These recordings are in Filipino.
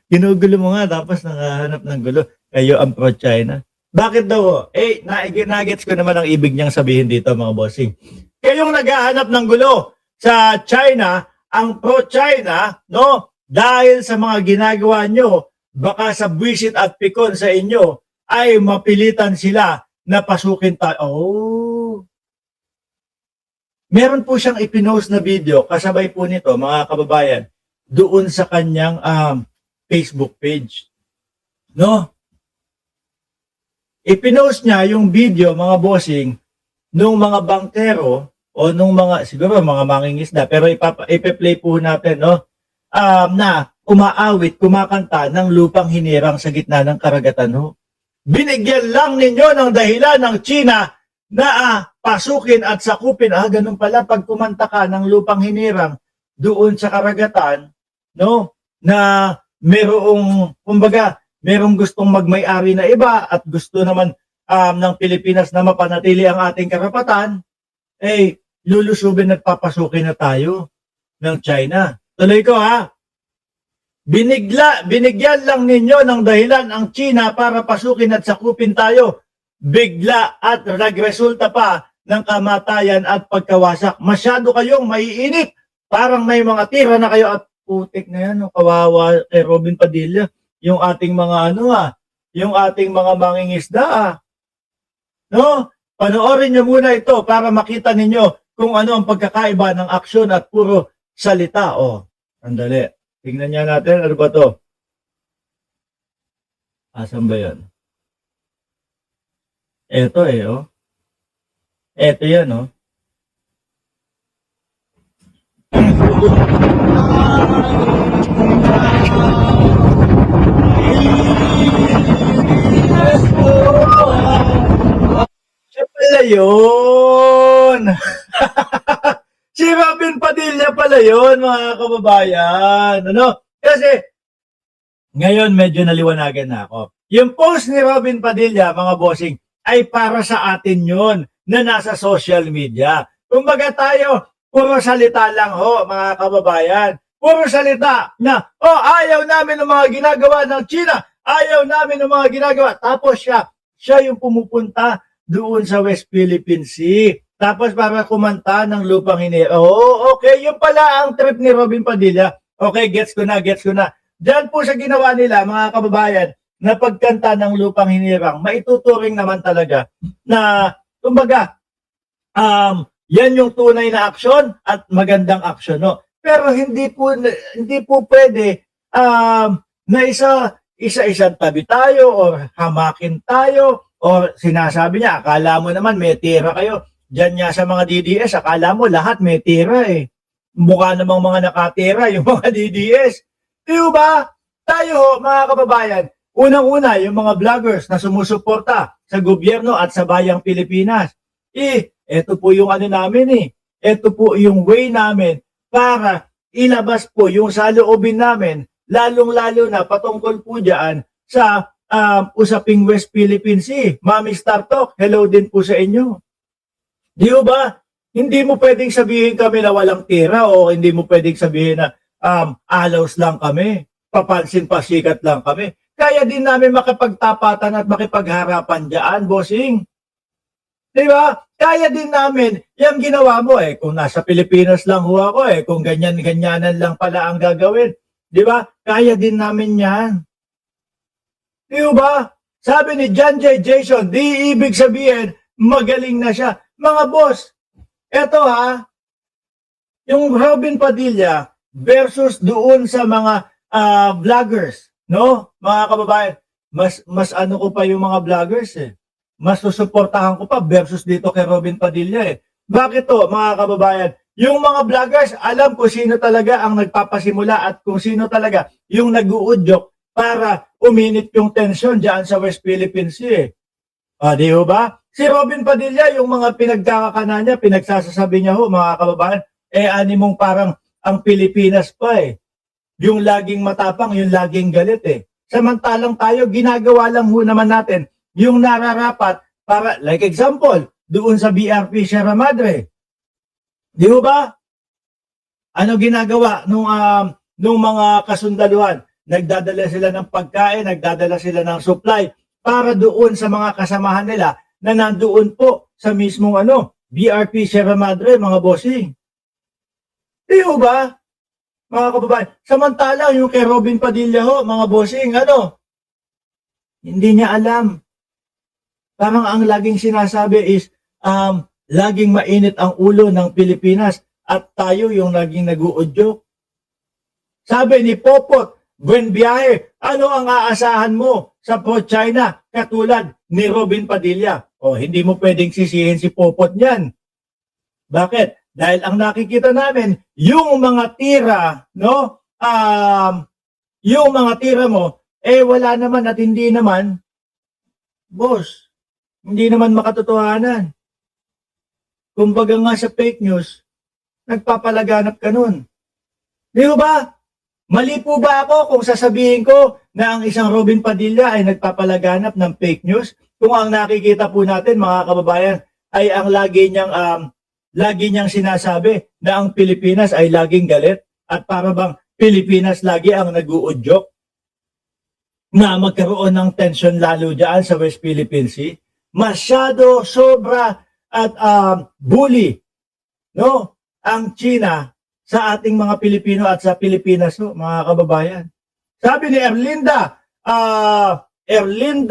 Ginugulo mo nga tapos nanghahanap ng gulo. Kayo ang pro-China. Bakit daw? Eh, nagets ko naman ang ibig niyang sabihin dito, mga bossing. Kayong naghahanap ng gulo sa China, ang pro-China, no? Dahil sa mga ginagawa nyo, baka sa buwisit at pikon sa inyo, ay mapilitan sila na pasukin tayo. Oh. Meron po siyang ipinost na video, kasabay po nito, mga kababayan, doon sa kanyang Facebook page. No? Ipinost niya yung video, mga bossing, nung mga bankero o nung mga, siguro mga mangingisda, pero ipe-play po natin, no? Na umaawit, kumakanta ng lupang hinirang sa gitna ng karagatan, no? Binigyan lang ninyo ng dahilan ng China na pasukin at sakupin. Ganun pala pag kumanta ka ng lupang hinirang doon sa karagatan, no? Na merong, kumbaga, merong gustong magmay-ari na iba at gusto naman ng Pilipinas na mapanatili ang ating karapatan, eh, lulusubin at papasukin na tayo ng China. Tuloy ko ha. Binigyan lang ninyo ng dahilan ang China para pasukin at sakupin tayo. Bigla at nagresulta pa ng kamatayan at pagkawasak. Masyado kayong maiinit. Parang may mga tira na kayo at putik na yan. Kawawa kay Robin Padilla. Yung ating mga yung ating mga mangingisda. No? Panoorin nyo muna ito para makita ninyo kung ano ang pagkakaiba ng aksyon at puro salita. Andali. Tingnan niya natin. Ano ba to? Asan ba yan? Eto Eto yan, Siya pala yun. Si Robin Padilla pala yun, mga kababayan. Ano? Kasi, ngayon medyo naliwanagan na ako. Yung post ni Robin Padilla, mga bossing, ay para sa atin yun na nasa social media. Kumbaga tayo, puro salita lang mga kababayan. Puro salita na, ayaw namin ng mga ginagawa ng China. Ayaw namin ng mga ginagawa. Tapos siya yung pumupunta doon sa West Philippine Sea. Tapos para kumanta ng lupang hinirang. Okay, yun pala ang trip ni Robin Padilla. Okay, gets ko na. Diyan po sa ginawa nila, mga kababayan, na pagkanta ng lupang hinirang, maituturing naman talaga na, kumbaga, yan yung tunay na aksyon at magandang aksyon, no? Pero hindi po pwede na isa-isang tabi tayo or hamakin tayo or sinasabi niya, akala mo naman may tira kayo. Diyan nga sa mga DDS, akala mo lahat may tira eh. Mukha namang mga nakatira yung mga DDS. Di ba? Tayo mga kababayan, unang-una yung mga vloggers na sumusuporta sa gobyerno at sa bayang Pilipinas. Ito po yung namin Ito po yung way namin para ilabas po yung saloobin namin, lalong-lalo na patungkol po dyan sa usaping West Philippine Sea. Mami Star Talk, hello din po sa inyo. Di ba? Hindi mo pwedeng sabihin kami na walang tira o hindi mo pwedeng sabihin na alaws lang kami, papansin pasikat lang kami. Kaya din namin makipagtapatan at makipagharapan dyan, bossing. Di ba? Kaya din namin, yung ginawa mo kung nasa Pilipinas lang ako kung ganyan-ganyanan lang pala ang gagawin. Di ba? Kaya din namin yan. Di ba? Sabi ni John J. Jason, di ibig sabihin, magaling na siya. Mga boss, eto yung Robin Padilla versus doon sa mga vloggers, no? Mga kababayan, mas ano ko pa yung mga vloggers Mas susuportahan ko pa versus dito kay Robin Padilla Bakit to, mga kababayan? Yung mga vloggers, alam ko sino talaga ang nagpapasimula at kung sino talaga yung nag-uudyok para uminit yung tension diyan sa West Philippine Sea. Di ba? Si Robin Padilla, yung mga pinagkakakana niya, pinagsasasabi niya mga kababayan, animong parang ang Pilipinas pa Yung laging matapang, yung laging galit Samantalang tayo, ginagawa lang naman natin yung nararapat para, like example, doon sa BRP Sierra Madre. Di ba? Ano ginagawa nung mga kasundaluhan? nagdadala sila ng pagkain, nagdadala sila ng supply para doon sa mga kasamahan nila na nandoon po sa mismong BRP Sierra Madre, mga bossing. Di ba? Mga kababayan. Samantalang yung kay Robin Padilla ho, mga bossing, hindi niya alam. Parang ang laging sinasabi is, laging mainit ang ulo ng Pilipinas at tayo yung laging nag-uudyok. Sabi ni Popot, buen biyahe, ano ang aasahan mo sa pro-China katulad ni Robin Padilla? Hindi mo pwedeng sisihin si Popot niyan. Bakit? Dahil ang nakikita namin, yung mga tira, yung mga tira mo, wala naman at hindi naman, boss, hindi naman makatotohanan. Kumbaga nga sa fake news, nagpapalaganap ka nun. Di ba? Mali po ba ako kung sasabihin ko na ang isang Robin Padilla ay nagpapalaganap ng fake news? Kung ang nakikita po natin, mga kababayan, ay ang lagi niyang sinasabi na ang Pilipinas ay laging galit at para bang Pilipinas lagi ang nag-uudyok na magkaroon ng tension lalo dyan sa West Philippine Sea. Masyado, sobra at bully ang China sa ating mga Pilipino at sa Pilipinas, mga kababayan. Sabi ni Erlinda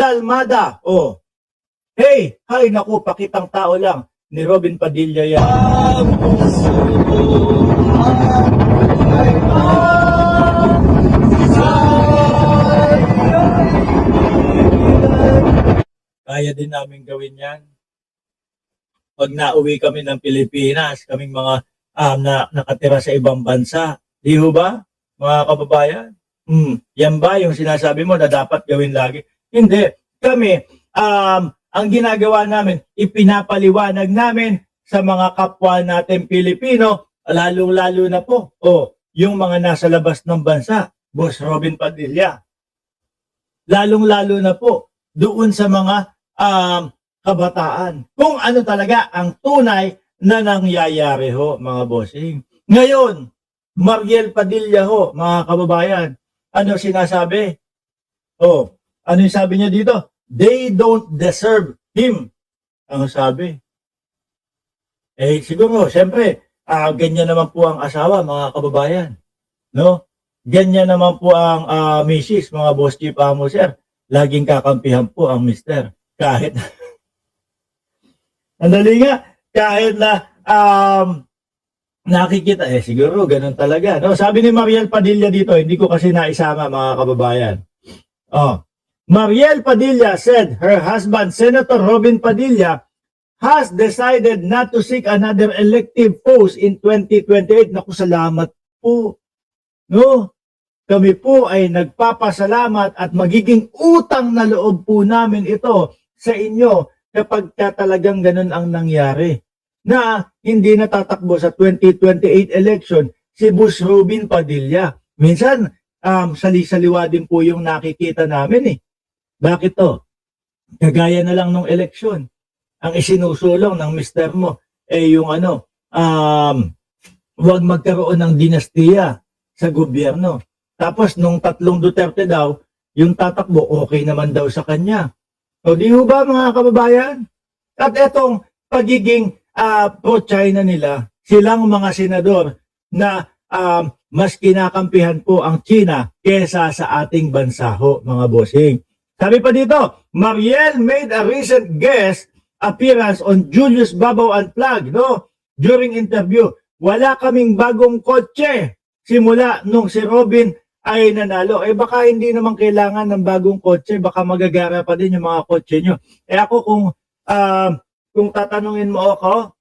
Almada, hey, naku, pakitang tao lang ni Robin Padilla yan. Kaya din namin gawin yan. Pag nauwi kami ng Pilipinas, kaming mga nakatira sa ibang bansa. Di ba, mga kababayan? Yan ba yung sinasabi mo na dapat gawin lagi? Hindi. Kami, ang ginagawa namin, ipinapaliwanag namin sa mga kapwa natin Pilipino, lalong-lalo na po, yung mga nasa labas ng bansa, Boss Robin Padilla. Lalong-lalo na po, doon sa mga kabataan. Kung ano talaga ang tunay na nangyayari ho, mga bossing. Ngayon, Mariel Padilla ho, mga kababayan, ano sinasabi? Ano yung sabi niya dito? They don't deserve him. Ang sabi. Siguro, siyempre, ganyan naman po ang asawa, mga kababayan. No? Ganyan naman po ang misis, mga boss chief amo, sir. Laging kakampihan po ang mister. Kahit, andali nga, kahit na nakikita, siguro, ganun talaga. No? Sabi ni Mariel Padilla dito, hindi ko kasi naisama, mga kababayan. Mariel Padilla said her husband, Senator Robin Padilla, has decided not to seek another elective post in 2028. Naku, salamat po. No? Kami po ay nagpapasalamat at magiging utang na loob po namin ito sa inyo kapag talagang ganun ang nangyari. Na hindi natatakbo sa 2028 election si Boss Robin Padilla. Minsan, sali-saliwa din po yung nakikita namin eh. Bakit to? Kagaya na lang nung eleksyon. Ang isinusulong ng mister mo yung huwag magkaroon ng dinastiya sa gobyerno. Tapos nung 3 Duterte daw, yung tatakbo okay naman daw sa kanya. So di ba, mga kababayan? At etong pagiging pro-China nila, silang mga senador na mas kinakampihan po ang China kesa sa ating bansa ho, mga bossing. Sabi pa dito, Mariel made a recent guest appearance on Julius Babaw Unplugged, no? During interview, wala kaming bagong kotse simula nung si Robin ay nanalo. Baka hindi naman kailangan ng bagong kotse, baka magagara pa din yung mga kotse nyo. Ako kung tatanungin mo ako,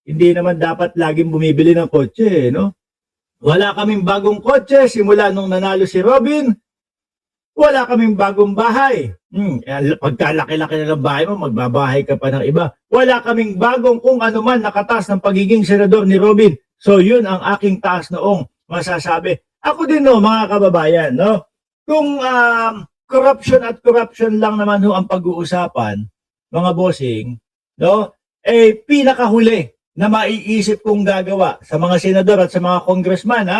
hindi naman dapat laging bumibili ng kotse, no? Wala kaming bagong kotse simula nung nanalo si Robin. Wala kaming bagong bahay. Pagkalaki-laki na ng bahay mo, magbabahay ka pa ng iba. Wala kaming bagong kung ano man nakatas ng pagiging senador ni Robin. So yun ang aking taas noong masasabi. Ako din no, mga kababayan, no? Kung corruption lang naman ho ang pag-uusapan, mga bossing, no? Pinakahuli na maiisip kong gagawa sa mga senador at sa mga congressman,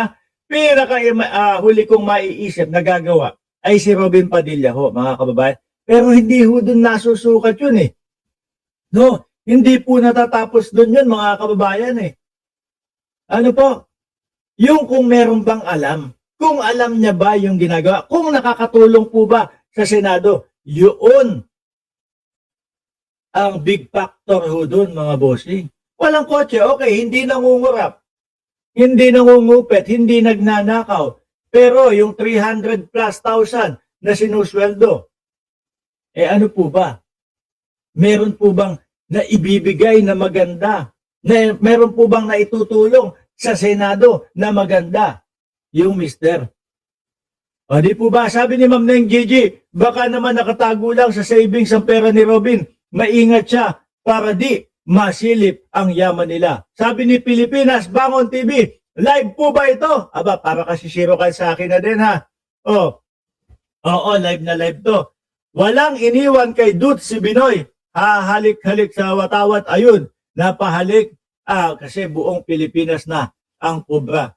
huli kong maiisip na gagawa ay si Robin Padilla ho, mga kababayan. Pero hindi ho doon nasusukat yun eh. No, hindi po natatapos doon yun, mga kababayan eh. Ano po? Yung kung meron bang alam, kung alam niya ba yung ginagawa, kung nakakatulong po ba sa Senado, yun ang big factor ho doon, mga bossing. Walang kotse, okay, hindi nangungurap, hindi nangungupit, hindi nagnanakaw. Pero yung 300 plus thousand na sinusweldo, ano po ba? Meron po bang naibibigay na maganda? Meron po bang naitutulong sa Senado na maganda? Yung mister. O di po ba, sabi ni Ma'am Neng Gigi, baka naman nakatago lang sa savings ang pera ni Robin. Maingat siya para di masilip ang yaman nila. Sabi ni Pilipinas, Bangon TV, live po ba ito? Aba, para kasi zero kayo sa akin na din ha. Oo, live na live to. Walang iniwan kay Dut si Binoy. Halik-halik sa watawat. Ayun, napahalik. Kasi buong Pilipinas na ang pobra.